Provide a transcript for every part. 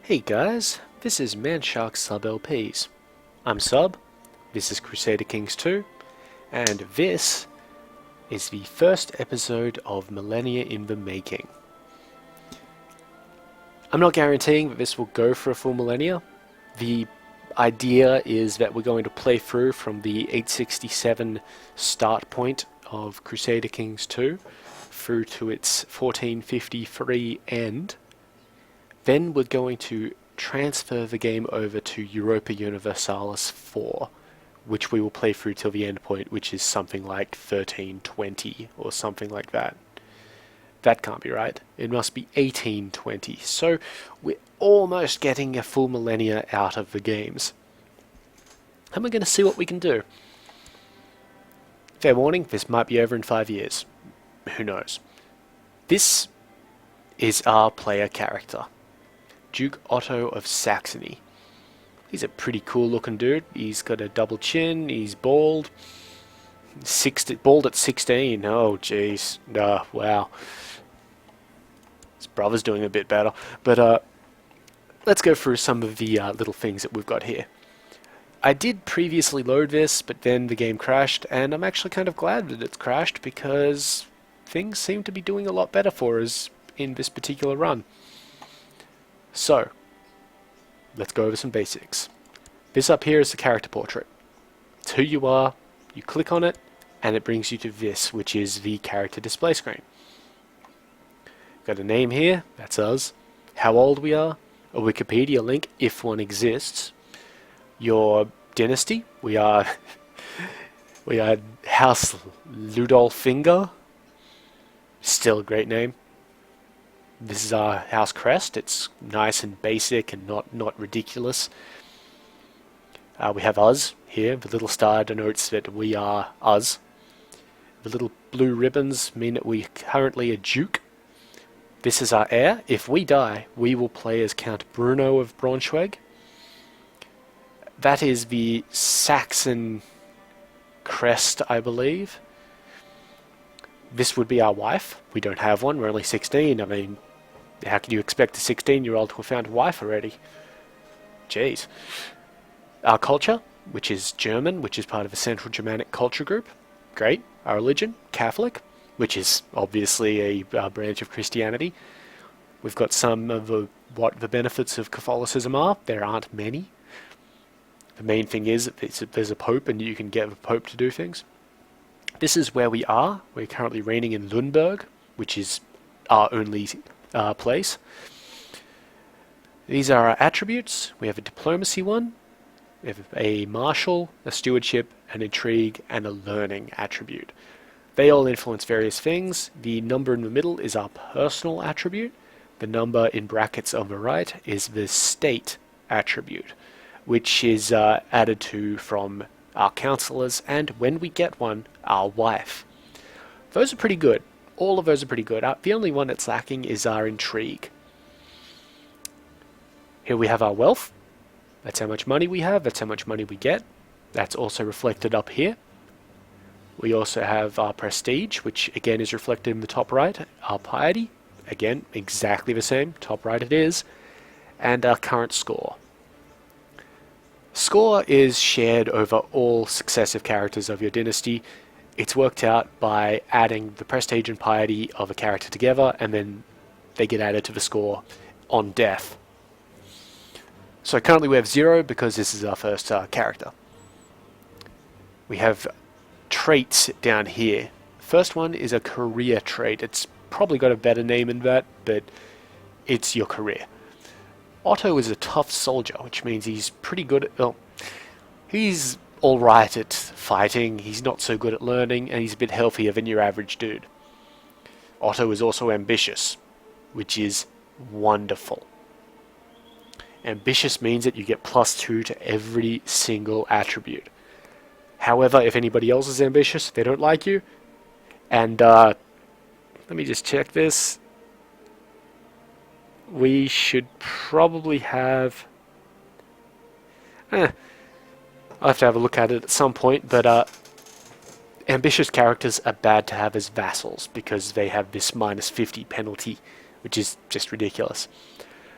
Hey guys, this is Manshark Sub LPs. I'm Sub, this is Crusader Kings II, and this is the first episode of Millennia in the Making. I'm not guaranteeing that this will go for a full Millennia. The idea is that we're going to play through from the 867 start point of Crusader Kings II through to its 1453 end. Then we're going to transfer the game over to Europa Universalis 4, which we will play through till the end point, which is something like 1320 or something like that. That can't be right. It must be 1820. So we're almost getting a full millennia out of the games. And we're going to see what we can do. Fair warning, this might be over in 5 years. Who knows? This is our player character. Duke Otto of Saxony. He's a pretty cool looking dude. He's got a double chin, he's bald. Bald at 16. Oh jeez. Wow. His brother's doing a bit better. But let's go through some of the little things that we've got here. I did previously load this, but then the game crashed, and I'm actually kind of glad that it's crashed because things seem to be doing a lot better for us in this particular run. So, let's go over some basics. This up here is the character portrait. It's who you are, you click on it, and it brings you to this, which is the character display screen. Got a name here, that's us. How old we are, a Wikipedia link if one exists. Your dynasty, we are House Ludolfinger. Still a great name. This is our house crest. It's nice and basic and not ridiculous. We have us here. The little star denotes that we are us. The little blue ribbons mean that we currently a duke. This is our heir. If we die, we will play as Count Bruno of Braunschweig. That is the Saxon crest, I believe. This would be our wife. We don't have one. We're only 16. I mean, how can you expect a 16-year-old to have found a wife already? Jeez. Our culture, which is German, which is part of a Central Germanic culture group. Great. Our religion, Catholic, which is obviously a branch of Christianity. We've got some of what the benefits of Catholicism are. There aren't many. The main thing is that there's a pope and you can get the pope to do things. This is where we are. We're currently reigning in Lundberg, which is our only place. These are our attributes. We have a diplomacy one, we have a martial, a stewardship, an intrigue, and a learning attribute. They all influence various things. The number in the middle is our personal attribute. The number in brackets on the right is the state attribute, which is added to from our counselors, and when we get one, our wife. Those are pretty good. All of those are pretty good. The only one that's lacking is our intrigue. Here we have our wealth. That's how much money we have. That's how much money we get. That's also reflected up here. We also have our prestige, which again is reflected in the top right. Our piety, again, exactly the same. Top right it is. And our current score. Score is shared over all successive characters of your dynasty. It's worked out by adding the prestige and piety of a character together, and then they get added to the score on death. So currently we have 0 because this is our first character. We have traits down here. First one is a career trait. It's probably got a better name than that, but it's your career. Otto is a tough soldier, which means he's pretty good at... Well, he's alright at fighting, he's not so good at learning, and he's a bit healthier than your average dude. Otto is also ambitious, which is wonderful. Ambitious means that you get +2 to every single attribute. However, if anybody else is ambitious, they don't like you. And, let me just check this. We should probably have... I'll have to have a look at it at some point, but ambitious characters are bad to have as vassals because they have this -50 penalty, which is just ridiculous.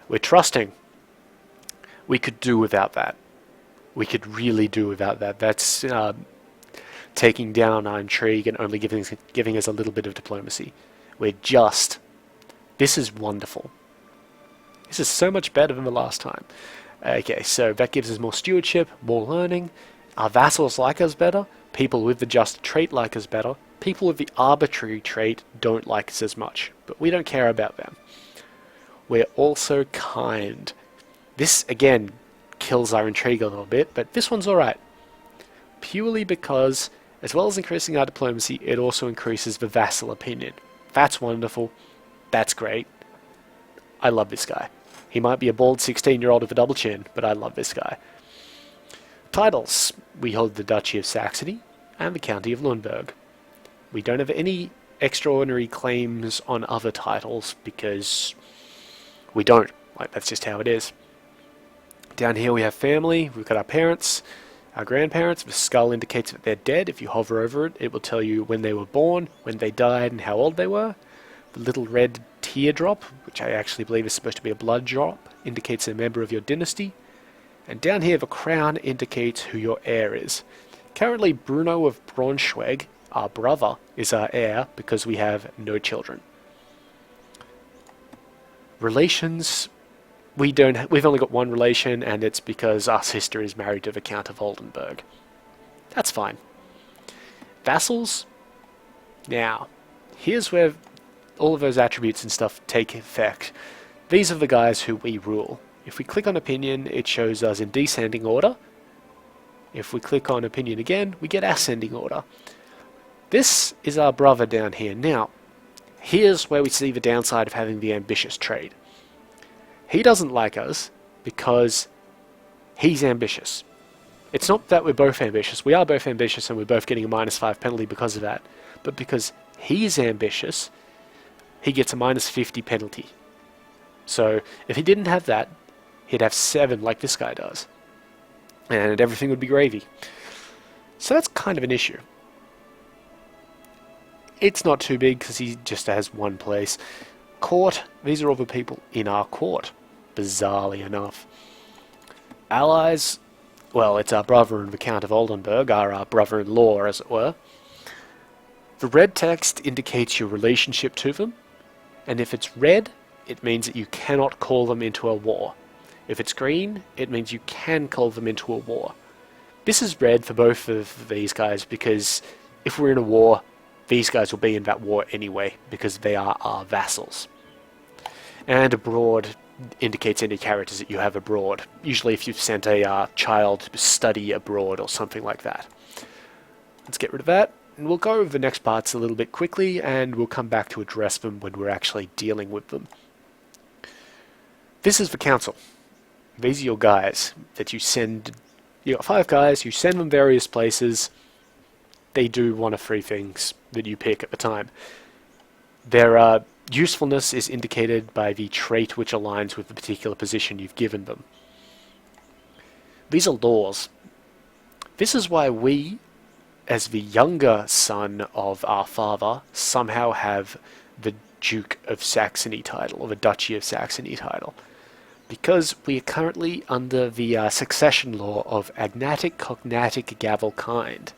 We're trusting. We could do without that. We could really do without that. That's taking down our intrigue and only giving us a little bit of diplomacy. This is wonderful. This is so much better than the last time. Okay, so that gives us more stewardship, more learning. Our vassals like us better. People with the just trait like us better. People with the arbitrary trait don't like us as much, but we don't care about them. We're also kind. This, again, kills our intrigue a little bit, but this one's alright. Purely because, as well as increasing our diplomacy, it also increases the vassal opinion. That's wonderful. That's great. I love this guy. He might be a bald 16-year-old with a double chin, but I love this guy. Titles. We hold the Duchy of Saxony and the County of Lundberg. We don't have any extraordinary claims on other titles because we don't. Like, that's just how it is. Down here we have family. We've got our parents, our grandparents. The skull indicates that they're dead. If you hover over it, it will tell you when they were born, when they died, and how old they were. The little red teardrop, which I actually believe is supposed to be a blood drop, indicates a member of your dynasty. And down here, the crown indicates who your heir is. Currently, Bruno of Braunschweig, our brother, is our heir because we have no children. Relations, we've only got one relation, and it's because our sister is married to the Count of Oldenburg. That's fine. Vassals? Now, here's where all of those attributes and stuff take effect. These are the guys who we rule. If we click on opinion, it shows us in descending order. If we click on opinion again, we get ascending order. This is our brother down here. Now, here's where we see the downside of having the ambitious trait. He doesn't like us because he's ambitious. It's not that we're both ambitious. We are both ambitious and we're both getting a -5 penalty because of that. But because he's ambitious, he gets a -50 penalty. So if he didn't have that, he'd have 7 like this guy does. And everything would be gravy. So that's kind of an issue. It's not too big because he just has one place. Court, these are all the people in our court, bizarrely enough. Allies, well, it's our brother and the Count of Oldenburg, our brother-in-law, as it were. The red text indicates your relationship to them, and if it's red, it means that you cannot call them into a war. If it's green, it means you can call them into a war. This is red for both of these guys because if we're in a war, these guys will be in that war anyway because they are our vassals. And abroad indicates any characters that you have abroad. Usually if you've sent a child to study abroad or something like that. Let's get rid of that. And we'll go over the next parts a little bit quickly and we'll come back to address them when we're actually dealing with them. This is the council. These are your guys that you send. You got 5 guys, you send them various places. They do one of 3 things that you pick at the time. Their usefulness is indicated by the trait which aligns with the particular position you've given them. These are laws. This is why we, as the younger son of our father, somehow have the Duke of Saxony title, or the Duchy of Saxony title. Because we are currently under the succession law of agnatic, cognatic, gavel kind.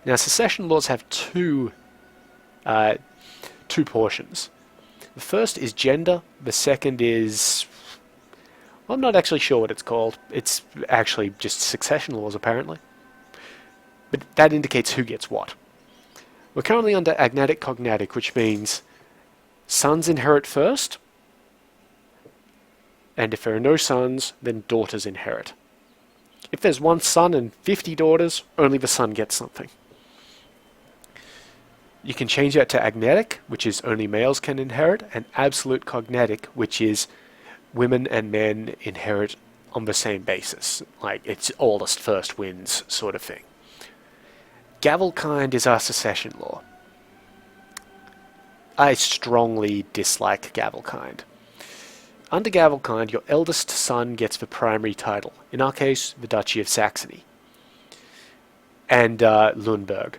Now, succession laws have two portions. The first is gender, the second is... well, I'm not actually sure what it's called. It's actually just succession laws, apparently. But that indicates who gets what. We're currently under agnatic, cognatic, which means sons inherit first, and if there are no sons, then daughters inherit. If there's one son and 50 daughters, only the son gets something. You can change that to agnatic, which is only males can inherit, and absolute cognatic, which is women and men inherit on the same basis. Like, it's oldest first wins sort of thing. Gavelkind is our succession law. I strongly dislike Gavelkind. Under Gavelkind, your eldest son gets the primary title. In our case, the Duchy of Saxony. And Lundberg.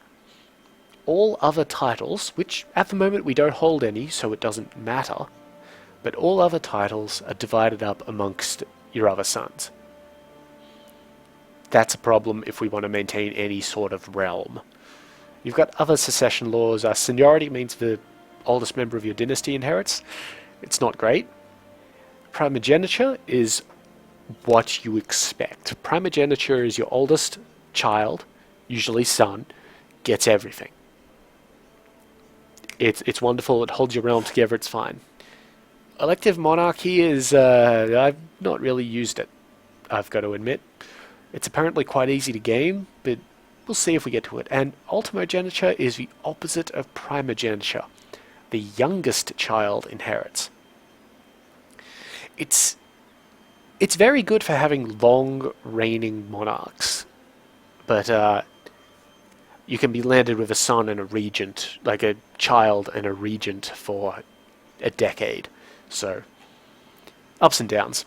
All other titles, which at the moment we don't hold any, so it doesn't matter, but all other titles are divided up amongst your other sons. That's a problem if we want to maintain any sort of realm. You've got other succession laws. Seniority means the oldest member of your dynasty inherits. It's not great. Primogeniture is what you expect. Primogeniture is your oldest child, usually son, gets everything. It's wonderful. It holds your realm together. It's fine. Elective monarchy is I've not really used it, I've got to admit. It's apparently quite easy to game, but we'll see if we get to it. And ultimogeniture is the opposite of primogeniture. The youngest child inherits. It's very good for having long reigning monarchs, but you can be landed with a son and a regent, like a child and a regent for a decade. So, ups and downs.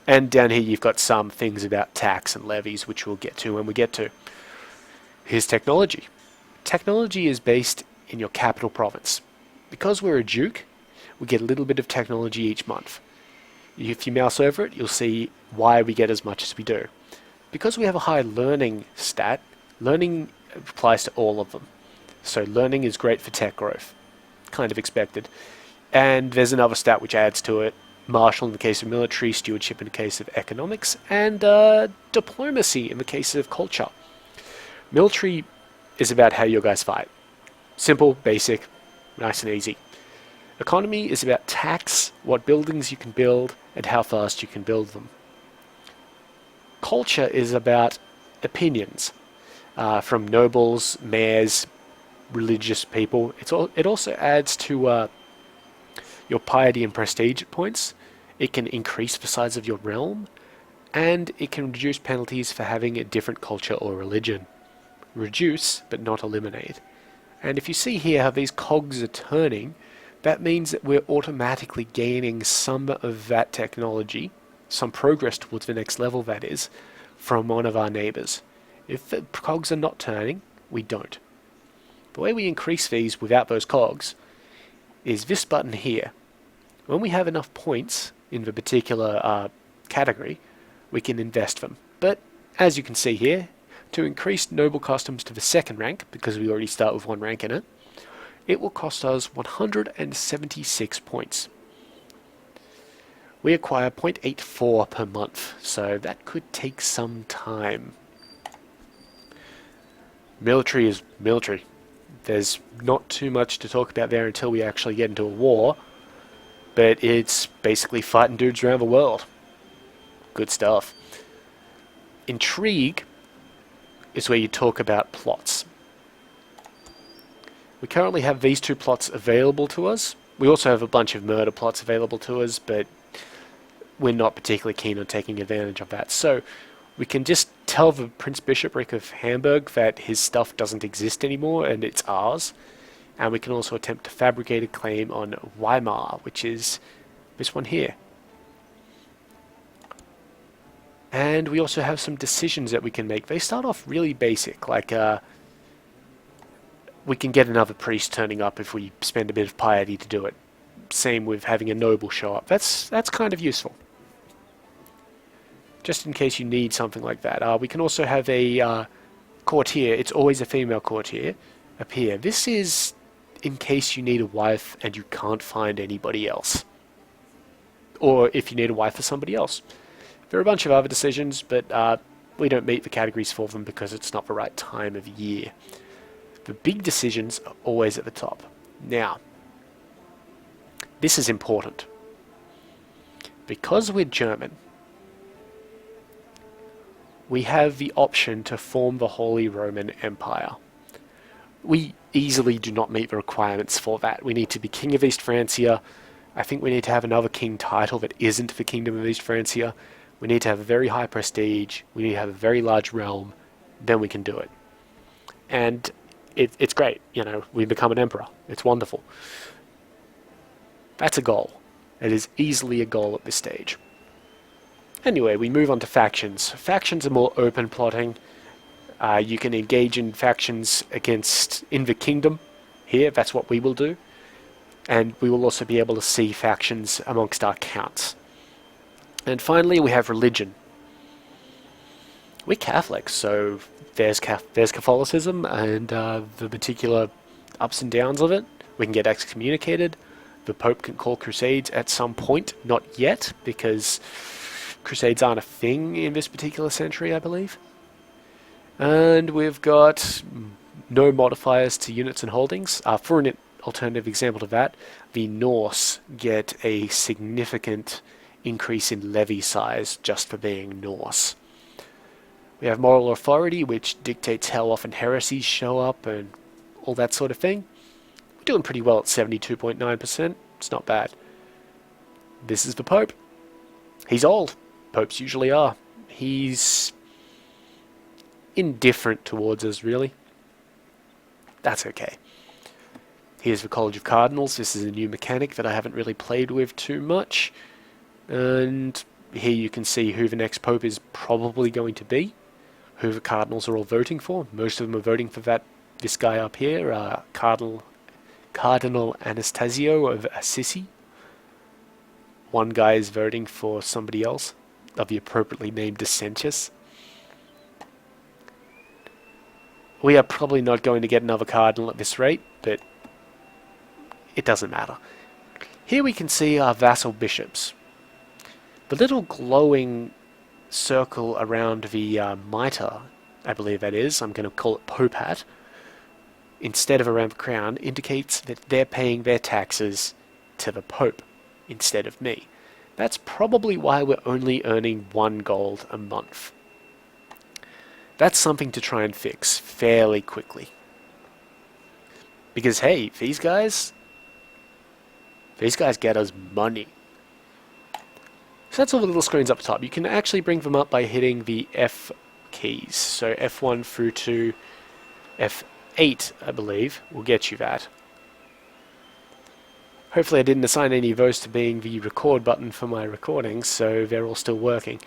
And down here you've got some things about tax and levies, which we'll get to when we get to. Here's technology. Technology is based in your capital province. Because we're a duke, we get a little bit of technology each month. If you mouse over it, you'll see why we get as much as we do. Because we have a high learning stat, learning applies to all of them. So learning is great for tech growth. Kind of expected. And there's another stat which adds to it. Martial in the case of military, stewardship in the case of economics, and diplomacy in the case of culture. Military is about how your guys fight. Simple, basic, nice and easy. Economy is about tax, what buildings you can build, and how fast you can build them. Culture is about opinions, from nobles, mayors, religious people. It also adds to your piety and prestige points. It can increase the size of your realm, and it can reduce penalties for having a different culture or religion. Reduce, but not eliminate. And if you see here how these cogs are turning, that means that we're automatically gaining some of that technology, some progress towards the next level that is, from one of our neighbours. If the cogs are not turning, we don't. The way we increase these without those cogs is this button here. When we have enough points in the particular category, we can invest them. But as you can see here, to increase noble customs to the second rank, because we already start with one rank in it, it will cost us 176 points. We acquire 0.84 per month, so that could take some time. Military is military. There's not too much to talk about there until we actually get into a war, but it's basically fighting dudes around the world. Good stuff. Intrigue is where you talk about plots. We currently have these two plots available to us. We also have a bunch of murder plots available to us, but we're not particularly keen on taking advantage of that. So we can just tell the Prince Bishopric of Hamburg that his stuff doesn't exist anymore and it's ours. And we can also attempt to fabricate a claim on Weimar, which is this one here. And we also have some decisions that we can make. They start off really basic, like we can get another priest turning up if we spend a bit of piety to do it. Same with having a noble show up. That's kind of useful. Just in case you need something like that. We can also have a courtier. It's always a female courtier appear. This is in case you need a wife and you can't find anybody else. Or if you need a wife for somebody else. There are a bunch of other decisions, but we don't meet the categories for them because it's not the right time of year. The big decisions are always at the top. Now, this is important. Because we're German, we have the option to form the Holy Roman Empire. We easily do not meet the requirements for that. We need to be King of East Francia. I think we need to have another king title that isn't the Kingdom of East Francia. We need to have a very high prestige. We need to have a very large realm. Then we can do it. And it's great. You know, we become an emperor. It's wonderful. That's a goal. It is easily a goal at this stage. Anyway, we move on to factions. Factions are more open plotting. You can engage in factions in the kingdom. Here, that's what we will do. And we will also be able to see factions amongst our counts. And finally, we have religion. we're Catholic, so there's Catholicism and the particular ups and downs of it. We can get excommunicated. The Pope can call crusades at some point, not yet, because crusades aren't a thing in this particular century, I believe. And we've got no modifiers to units and holdings. For an alternative example to that, the Norse get a significant increase in levy size just for being Norse. We have moral authority, which dictates how often heresies show up and all that sort of thing. We're doing pretty well at 72.9%. It's not bad. This is the Pope. He's old. Popes usually are. He's indifferent towards us, really. That's okay. Here's the College of Cardinals. This is a new mechanic that I haven't really played with too much. And here you can see who the next Pope is probably going to be, who the Cardinals are all voting for. Most of them are voting for this guy up here, Cardinal Anastasio of Assisi. One guy is voting for somebody else of the appropriately named Decentius. We are probably not going to get another cardinal at this rate, but it doesn't matter. Here we can see our vassal bishops. The little glowing circle around the mitre, I believe that is, I'm going to call it Pope hat, instead of around the crown, indicates that they're paying their taxes to the Pope instead of me. That's probably why we're only earning 1 gold a month. That's something to try and fix fairly quickly. Because hey, these guys get us money. So that's all the little screens up top. You can actually bring them up by hitting the F keys. So F1 through to F8, I believe, will get you that. Hopefully I didn't assign any of those to being the record button for my recordings, so they're all still working.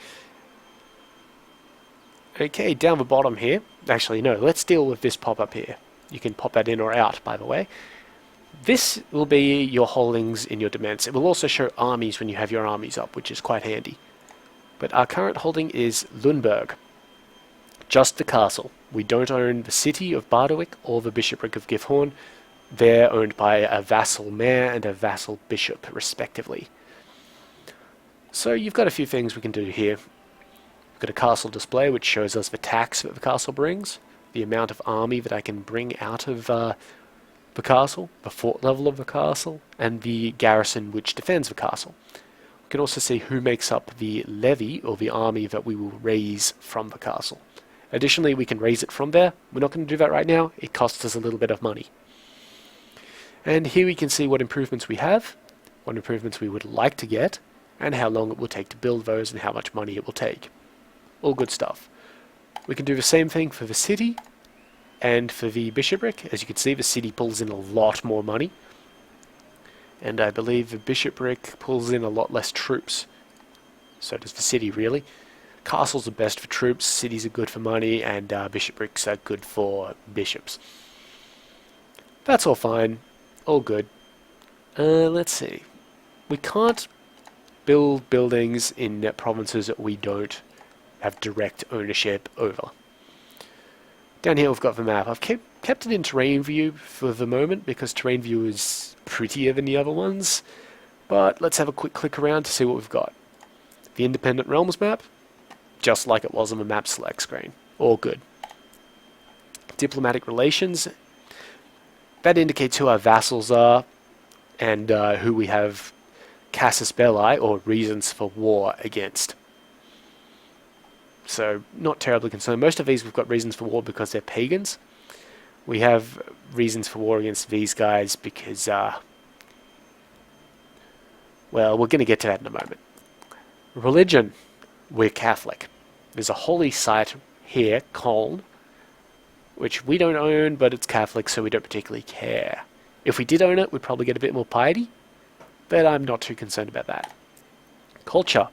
Okay, down the bottom here, actually no, let's deal with this pop-up here. You can pop that in or out, by the way. This will be your holdings in your domains. It will also show armies when you have your armies up, which is quite handy. But our current holding is Lundberg, just the castle. We don't own the city of Bardowick or the bishopric of Gifhorn. They're owned by a vassal mayor and a vassal bishop, respectively. So you've got a few things we can do here. We've got a castle display, which shows us the tax that the castle brings, the amount of army that I can bring out of the castle, the fort level of the castle, and the garrison which defends the castle. We can also see who makes up the levy, or the army that we will raise from the castle. Additionally, we can raise it from there. We're not going to do that right now. It costs us a little bit of money. And here we can see what improvements we have, what improvements we would like to get, and how long it will take to build those and how much money it will take. All good stuff. We can do the same thing for the city and for the bishopric. As you can see, the city pulls in a lot more money. And I believe the bishopric pulls in a lot less troops. So does the city, really. Castles are best for troops, cities are good for money, and bishoprics are good for bishops. That's all fine. All good. Let's see. We can't build buildings in provinces that we don't have direct ownership over. Down here we've got the map. I've kept it in terrain view for the moment because terrain view is prettier than the other ones. But let's have a quick click around to see what we've got. The Independent Realms map, just like it was on the map select screen. All good. Diplomatic relations, that indicates who our vassals are and who we have casus belli, or reasons for war, against. So, not terribly concerned. Most of these we've got reasons for war because they're pagans. We have reasons for war against these guys because, well, we're going to get to that in a moment. Religion. We're Catholic. There's a holy site here, Colne, which we don't own, but it's Catholic, so we don't particularly care. If we did own it, we'd probably get a bit more piety, but I'm not too concerned about that. Culture.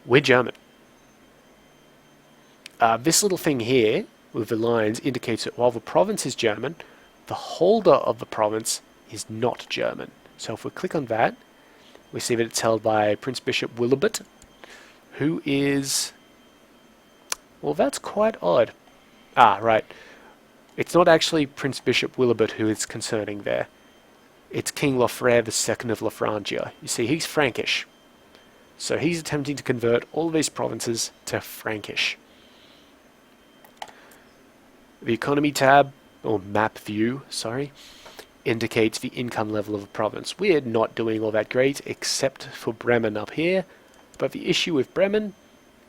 We're German. This little thing here with the lines indicates that while the province is German, the holder of the province is not German. So if we click on that, we see that it's held by Prince Bishop Willibert, who is Well, that's quite odd. Ah, right. It's not actually Prince Bishop Willibert who is concerning there. It's King Lofrere II of Lafrangia. You see, he's Frankish. So he's attempting to convert all of these provinces to Frankish. The economy tab, or map view, sorry, indicates the income level of a province. We're not doing all that great, except for Bremen up here. But the issue with Bremen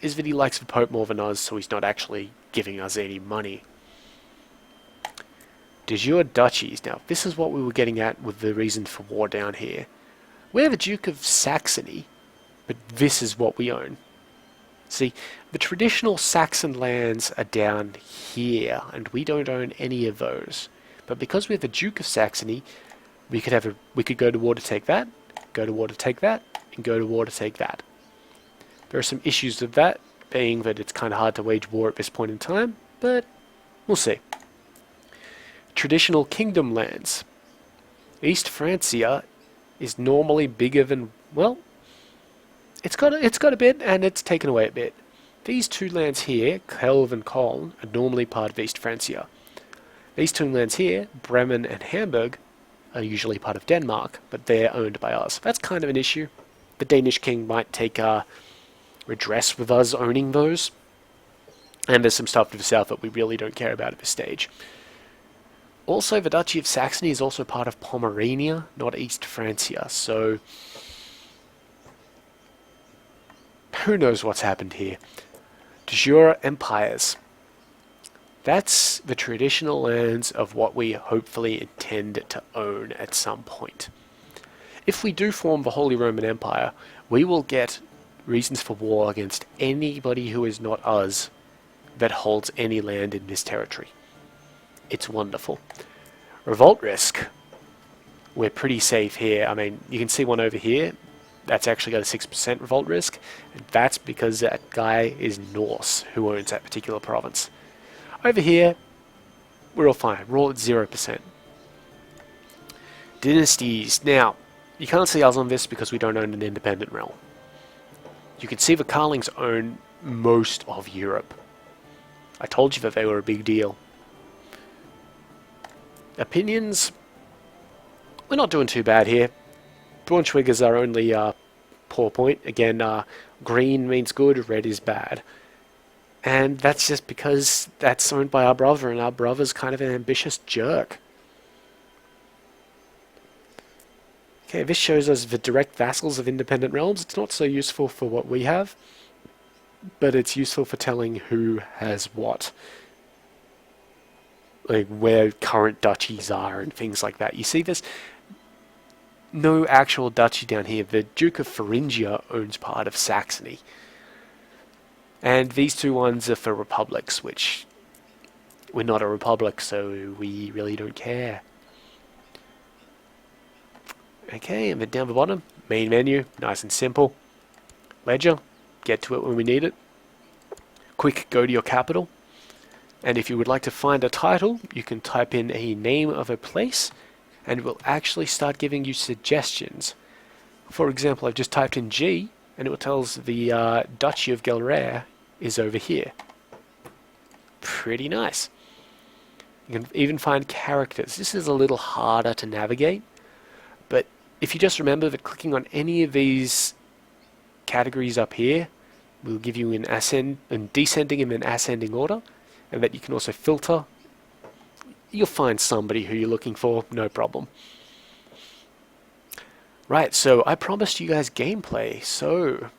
is that he likes the Pope more than us, so he's not actually giving us any money. De jure duchies. Now, this is what we were getting at with the reason for war down here. We're the Duke of Saxony, but this is what we own. See, the traditional Saxon lands are down here, and we don't own any of those. But because we're the Duke of Saxony, we could go to war to take that, go to war to take that, and go to war to take that. There are some issues with that, being that it's kind of hard to wage war at this point in time, but we'll see. Traditional kingdom lands. East Francia is normally bigger than, well, it's got a bit, and it's taken away a bit. These two lands here, Kelv and Koln, are normally part of East Francia. These two lands here, Bremen and Hamburg, are usually part of Denmark, but they're owned by us. That's kind of an issue. The Danish king might take redress with us owning those. And there's some stuff to the south that we really don't care about at this stage. Also, the Duchy of Saxony is also part of Pomerania, not East Francia, so who knows what's happened here. De jure empires. That's the traditional lands of what we hopefully intend to own at some point. If we do form the Holy Roman Empire, we will get reasons for war against anybody who is not us that holds any land in this territory. It's wonderful. Revolt risk. We're pretty safe here. I mean, you can see one over here. That's actually got a 6% revolt risk. And that's because that guy is Norse who owns that particular province. Over here, we're all fine. We're all at 0%. Dynasties. Now, you can't see us on this because we don't own an independent realm. You can see the Carlings own most of Europe. I told you that they were a big deal. Opinions? We're not doing too bad here. Braunschweig is our only poor point. Again, green means good, red is bad. And that's just because that's owned by our brother, and our brother's kind of an ambitious jerk. Okay, this shows us the direct vassals of independent realms. It's not so useful for what we have, but it's useful for telling who has what. Like where current duchies are and things like that. You see this? No actual duchy down here. The Duke of Thuringia owns part of Saxony. And these two ones are for republics, which we're not a republic, so we really don't care. Okay, and then down the bottom, main menu, nice and simple. Ledger, get to it when we need it. Quick, go to your capital. And if you would like to find a title, you can type in a name of a place, and it will actually start giving you suggestions. For example, I've just typed in G, and it will tell us the Duchy of Gelre is over here. Pretty nice. You can even find characters. This is a little harder to navigate, but if you just remember that clicking on any of these categories up here will give you an descending and an ascending order, and that you can also filter, you'll find somebody who you're looking for, no problem. Right, so I promised you guys gameplay, so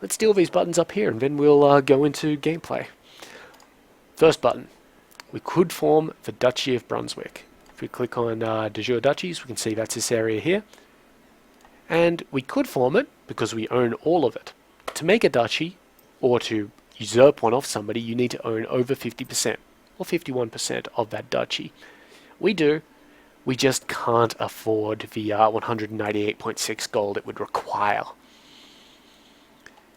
let's deal with these buttons up here, and then we'll go into gameplay. First button, we could form the Duchy of Brunswick. If we click on de jure duchies, we can see that's this area here. And we could form it, because we own all of it. To make a duchy, or to usurp one off somebody, you need to own over 50% or 51% of that duchy. We do. We just can't afford the 198.6 gold it would require.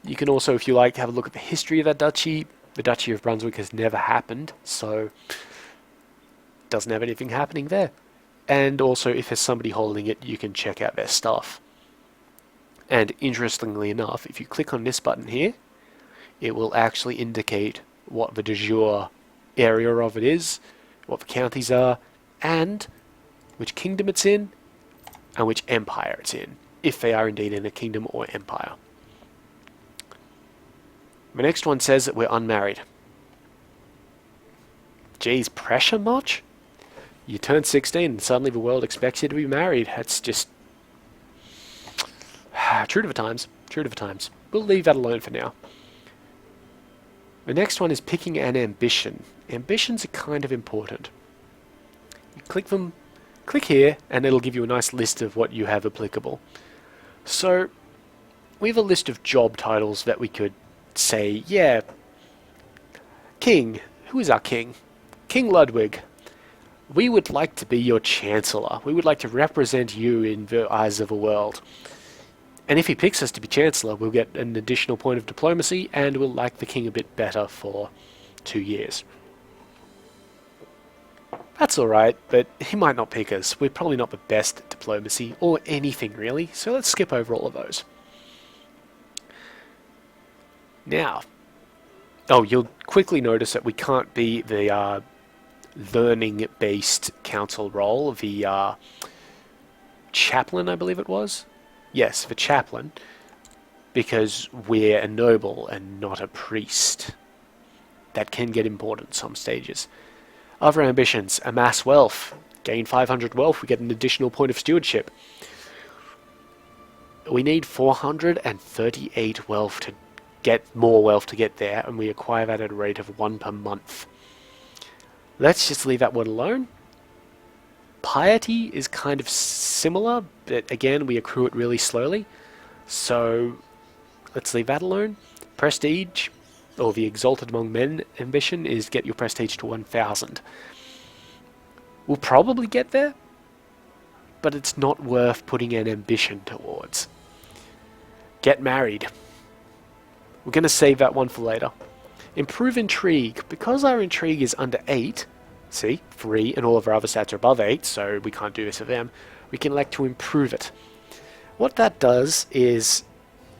You can also, if you like, have a look at the history of that duchy. The Duchy of Brunswick has never happened, so doesn't have anything happening there. And also, if there's somebody holding it, you can check out their stuff. And interestingly enough, if you click on this button here, it will actually indicate what the de jure area of it is, what the counties are, and which kingdom it's in, and which empire it's in, if they are indeed in a kingdom or empire. The next one says that we're unmarried. Geez, pressure much? You turn 16 and suddenly the world expects you to be married. That's just true to the times. True to the times. We'll leave that alone for now. The next one is picking an ambition. Ambitions are kind of important. You click here, and it'll give you a nice list of what you have applicable. So, we have a list of job titles that we could say, yeah, King. Who is our king? King Ludwig. We would like to be your chancellor. We would like to represent you in the eyes of the world. And if he picks us to be chancellor, we'll get an additional point of diplomacy, and we'll like the king a bit better for 2 years. That's alright, but he might not pick us. We're probably not the best at diplomacy, or anything really, so let's skip over all of those. Now, you'll quickly notice that we can't be the learning-based council role, the chaplain, I believe it was? Yes, the chaplain, because we're a noble and not a priest. That can get important some stages. Other ambitions: amass wealth. Gain 500 wealth, we get an additional point of stewardship. We need 438 wealth to get more wealth to get there, and we acquire that at a rate of 1 per month. Let's just leave that one alone. Piety is kind of similar, but again, we accrue it really slowly. So, let's leave that alone. Prestige, or the Exalted Among Men ambition, is get your prestige to 1000. We'll probably get there, but it's not worth putting an ambition towards. Get married. We're going to save that one for later. Improve intrigue. Because our intrigue is under 8, see, 3, and all of our other stats are above 8, so we can't do this for them, we can elect to improve it. What that does is,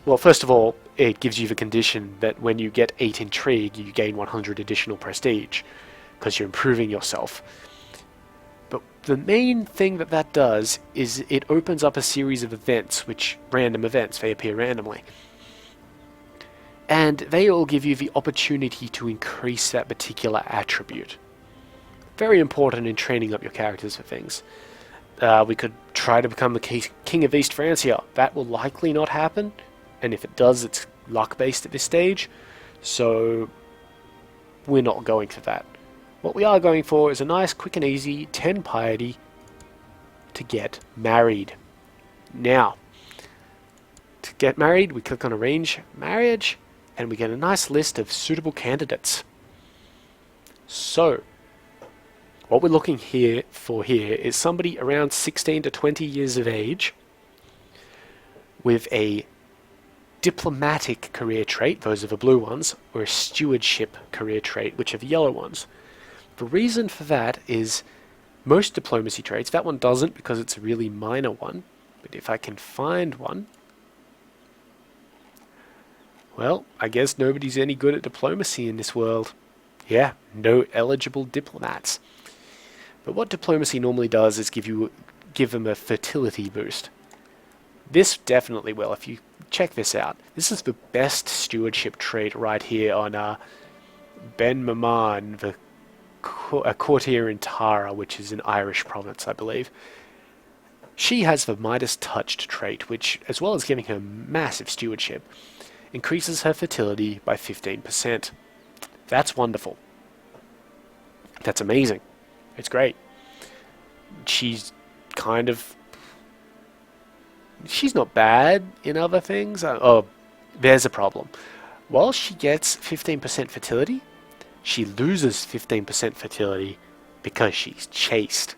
well, first of all, it gives you the condition that when you get 8 intrigue, you gain 100 additional prestige, because you're improving yourself. But the main thing that that does is it opens up a series of events, random events, they appear randomly. And they all give you the opportunity to increase that particular attribute. Very important in training up your characters for things. We could try to become the King of East Francia. That will likely not happen, and if it does, it's luck-based at this stage, so we're not going for that. What we are going for is a nice, quick and easy 10 piety to get married. Now, to get married, we click on Arrange Marriage, and we get a nice list of suitable candidates. So, what we're looking for here is somebody around 16 to 20 years of age with a diplomatic career trait, those are the blue ones, or a stewardship career trait, which are the yellow ones. The reason for that is most diplomacy traits, that one doesn't because it's a really minor one, but if I can find one, well, I guess nobody's any good at diplomacy in this world. Yeah, no eligible diplomats. But what diplomacy normally does is give them a fertility boost. This definitely will. If you check this out, this is the best stewardship trait right here on Ben Maman, a courtier in Tara, which is an Irish province, I believe. She has the Midas touched trait, which, as well as giving her massive stewardship, increases her fertility by 15%. That's wonderful. That's amazing. It's great. She's not bad in other things. There's a problem. While she gets 15% fertility, she loses 15% fertility because she's chaste.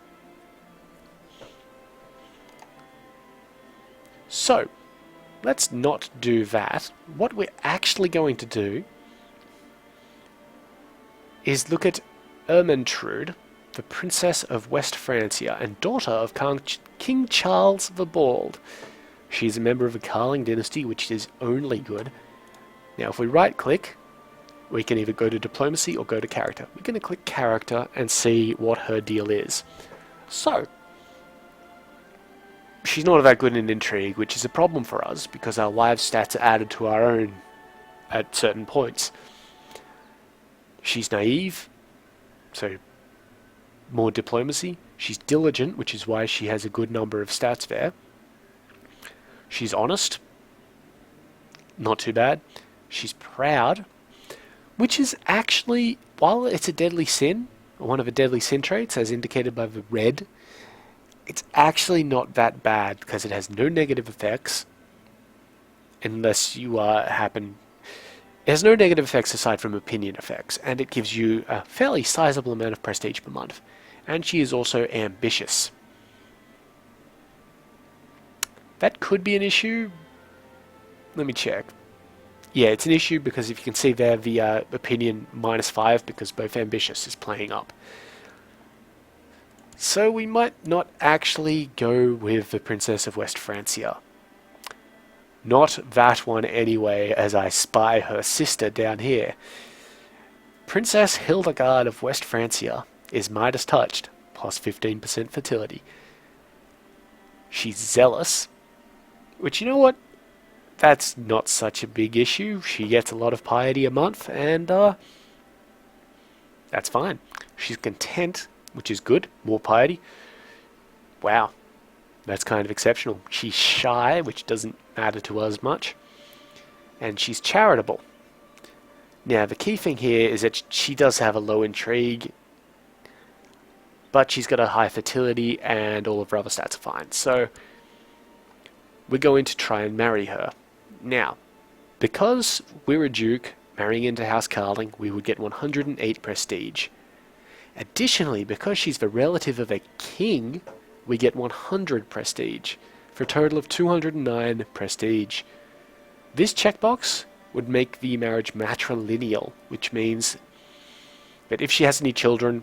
So, let's not do that. What we're actually going to do is look at Ermentrude, the Princess of West Francia and daughter of King Charles the Bald. She's a member of the Carling dynasty, which is only good. Now, if we right-click, we can either go to diplomacy or go to character. We're going to click character and see what her deal is. So, she's not that good in intrigue, which is a problem for us because our live stats are added to our own at certain points. She's naive, so more diplomacy. She's diligent, which is why she has a good number of stats there. She's honest, not too bad. She's proud, which is actually, while it's a deadly sin, one of the deadly sin traits as indicated by the red, it's actually not that bad because it has no negative effects unless you happen... It has no negative effects aside from opinion effects, and it gives you a fairly sizable amount of prestige per month. And she is also ambitious. That could be an issue. Let me check. Yeah, it's an issue because if you can see there, the opinion -5 because both ambitious is playing up. So we might not actually go with the Princess of West Francia. Not that one anyway, as I spy her sister down here. Princess Hildegard of West Francia is Midas touched, plus 15% fertility. She's zealous, which, you know what? That's not such a big issue. She gets a lot of piety a month, and that's fine. She's content, which is good. More piety. Wow. That's kind of exceptional. She's shy, which doesn't matter to us much. And she's charitable. Now, the key thing here is that she does have a low intrigue, but she's got a high fertility, and all of her other stats are fine. So, we're going to try and marry her. Now, because we're a duke, marrying into House Carling, we would get 108 prestige. Additionally, because she's the relative of a king, we get 100 prestige, for a total of 209 prestige. This checkbox would make the marriage matrilineal, which means that if she has any children,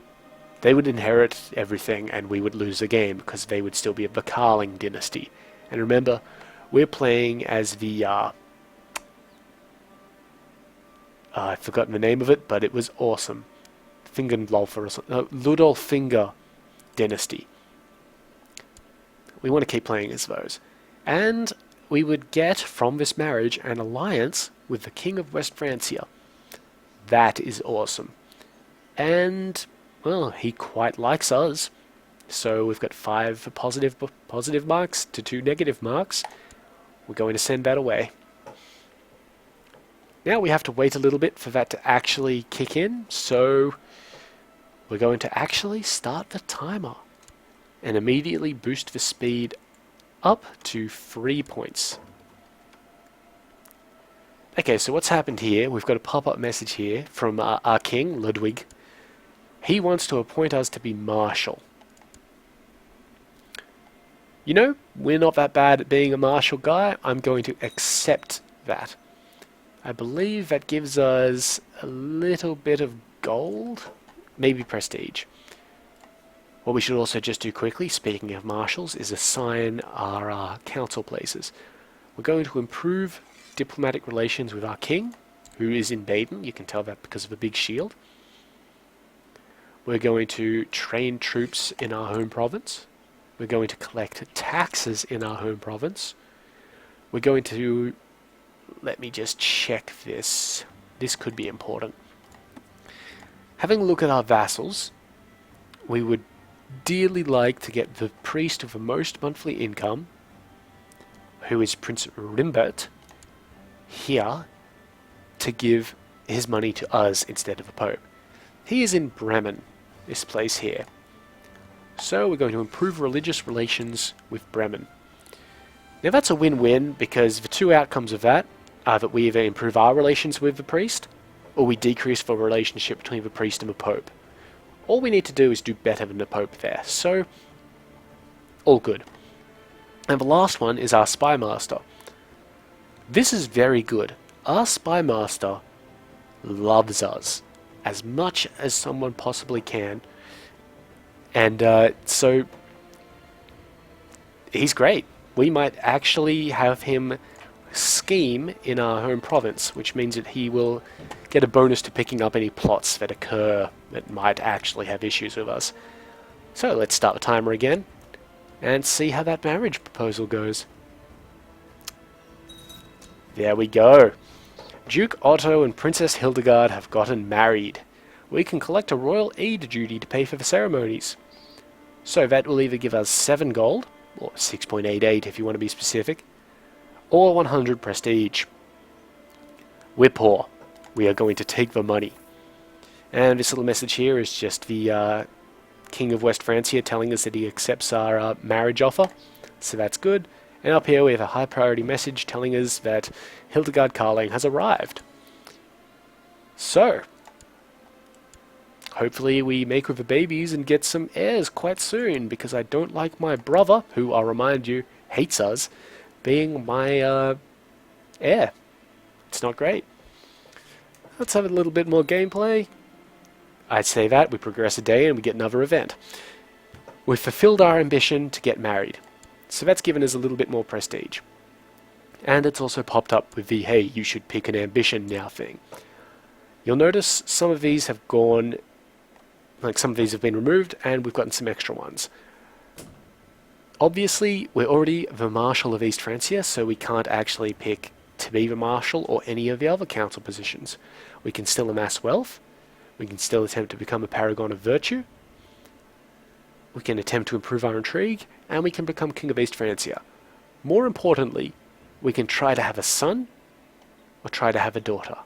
they would inherit everything and we would lose the game because they would still be of the Carling dynasty. And remember, we're playing as the, I've forgotten the name of it, but it was awesome. Ludolfinger dynasty. We want to keep playing as those. And we would get from this marriage an alliance with the King of West Francia. That is awesome. And, well, he quite likes us. So we've got 5 positive marks to 2 negative marks. We're going to send that away. Now we have to wait a little bit for that to actually kick in. So we're going to actually start the timer and immediately boost the speed up to 3 points. Okay, so what's happened here? We've got a pop-up message here from our king, Ludwig. He wants to appoint us to be marshal. You know, we're not that bad at being a marshal guy. I'm going to accept that. I believe that gives us a little bit of gold, maybe prestige. What we should also just do quickly, speaking of marshals, is assign our council places. We're going to improve diplomatic relations with our king, who is in Baden. You can tell that because of a big shield. We're going to train troops in our home province. We're going to collect taxes in our home province. We're going to... Let me just check this. This could be important. Having a look at our vassals, we would dearly like to get the priest of the most monthly income, who is Prince Rimbert, here to give his money to us instead of the Pope. He is in Bremen, this place here. So we're going to improve religious relations with Bremen. Now that's a win-win because the 2 outcomes of that are that we either improve our relations with the priest or we decrease the relationship between the priest and the Pope. All we need to do is do better than the Pope there, so all good. And the last one is our Spy Master. This is very good. Our Spy Master loves us as much as someone possibly can, and so he's great. We might actually have him scheme in our home province, which means that he will get a bonus to picking up any plots that occur that might actually have issues with us. So let's start the timer again and see how that marriage proposal goes. There we go. Duke Otto and Princess Hildegard have gotten married. We can collect a royal aid duty to pay for the ceremonies. So that will either give us 7 gold, or 6.88 if you want to be specific, or 100 prestige. We're poor. We are going to take the money. And this little message here is just the King of West Francia telling us that he accepts our marriage offer, so that's good. And up here we have a high priority message telling us that Hildegard Carling has arrived. So, hopefully we make with the babies and get some heirs quite soon, because I don't like my brother, who I'll remind you hates us, being my heir. It's not great. Let's have a little bit more gameplay. I'd say that we progress a day and we get another event. We've fulfilled our ambition to get married. So that's given us a little bit more prestige. And it's also popped up with the, hey, you should pick an ambition now thing. You'll notice some of these have gone, like some of these have been removed, and we've gotten some extra ones. Obviously, we're already the Marshal of East Francia, so we can't actually pick to be the Marshal or any of the other council positions. We can still amass wealth. We can still attempt to become a paragon of virtue. We can attempt to improve our intrigue, and we can become King of East Francia. More importantly, we can try to have a son, or try to have a daughter.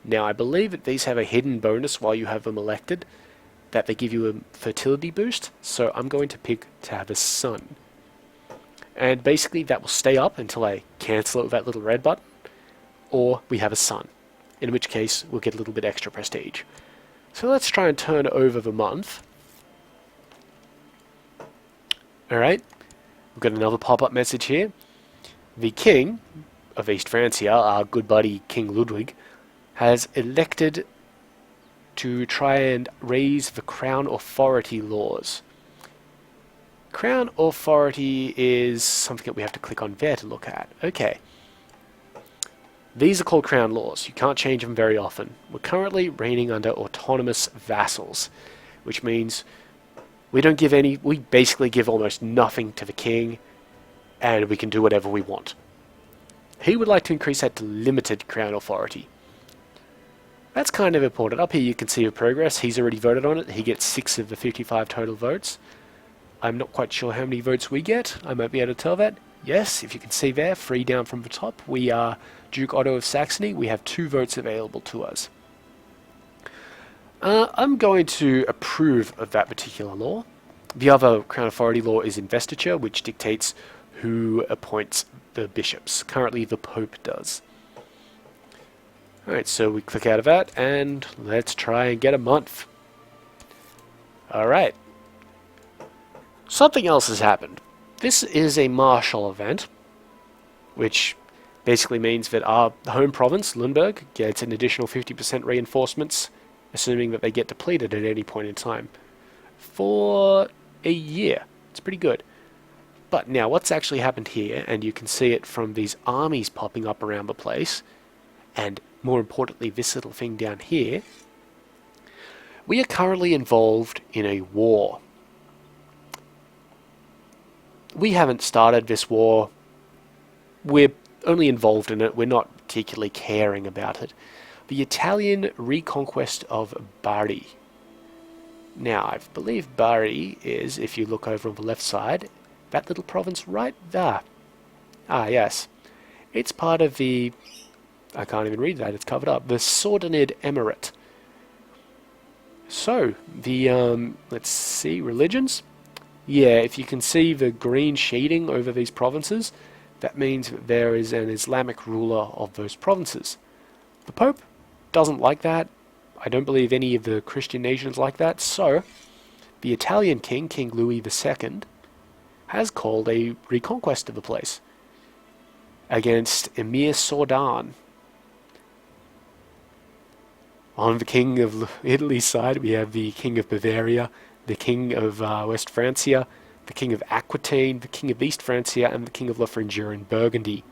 Now, I believe that these have a hidden bonus while you have them elected, that they give you a fertility boost, so I'm going to pick to have a son. And basically that will stay up until I cancel it with that little red button, or we have a son, in which case we'll get a little bit extra prestige. So let's try and turn over the month. Alright, we've got another pop-up message here. The King of East Francia, our good buddy King Ludwig, has elected to try and raise the Crown Authority laws. Crown Authority is something that we have to click on there to look at. Okay. These are called Crown laws. You can't change them very often. We're currently reigning under autonomous vassals, which means we basically give almost nothing to the king, and we can do whatever we want. He would like to increase that to limited Crown Authority. That's kind of important. Up here you can see the progress. He's already voted on it. He gets 6 of the 55 total votes. I'm not quite sure how many votes we get. I might be able to tell that. Yes, if you can see there, 3 down from the top, we are Duke Otto of Saxony. We have 2 votes available to us. I'm going to approve of that particular law. The other Crown Authority law is investiture, which dictates who appoints the bishops. Currently the Pope does. Alright, so we click out of that, and let's try and get a month. Alright. Something else has happened. This is a martial event, which basically means that our home province, Lundberg, gets an additional 50% reinforcements, assuming that they get depleted at any point in time, for a year. It's pretty good. But now, what's actually happened here, and you can see it from these armies popping up around the place, and more importantly, this little thing down here, we are currently involved in a war. We haven't started this war. We're only involved in it. We're not particularly caring about it. The Italian reconquest of Bari. Now, I believe Bari is, if you look over on the left side, that little province right there. Ah, yes. It's part of the... I can't even read that, it's covered up. The Sordinid Emirate. So, the, let's see, religions? Yeah, if you can see the green shading over these provinces, that means that there is an Islamic ruler of those provinces. The Pope doesn't like that. I don't believe any of the Christian nations like that, so the Italian king, King Louis II, has called a reconquest of the place against Emir Sordan. On the King of Italy's side, we have the King of Bavaria, the King of West Francia, the King of Aquitaine, the King of East Francia, and the King of La Fringeur in Burgundy.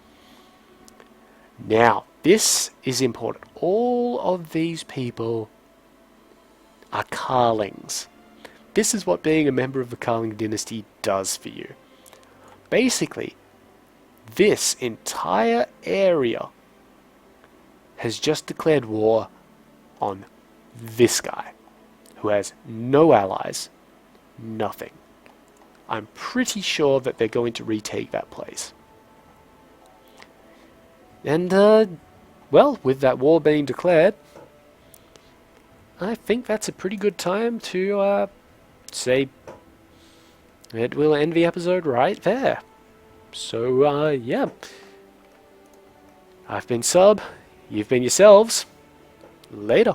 Now, This is important. All of these people are Carlings. This is what being a member of the Carling dynasty does for you. Basically, this entire area has just declared war on this guy, who has no allies, nothing. I'm pretty sure that they're going to retake that place. And, well, with that war being declared, I think that's a pretty good time to, say that we'll end the episode right there. So, yeah. I've been Sub, you've been yourselves. Later.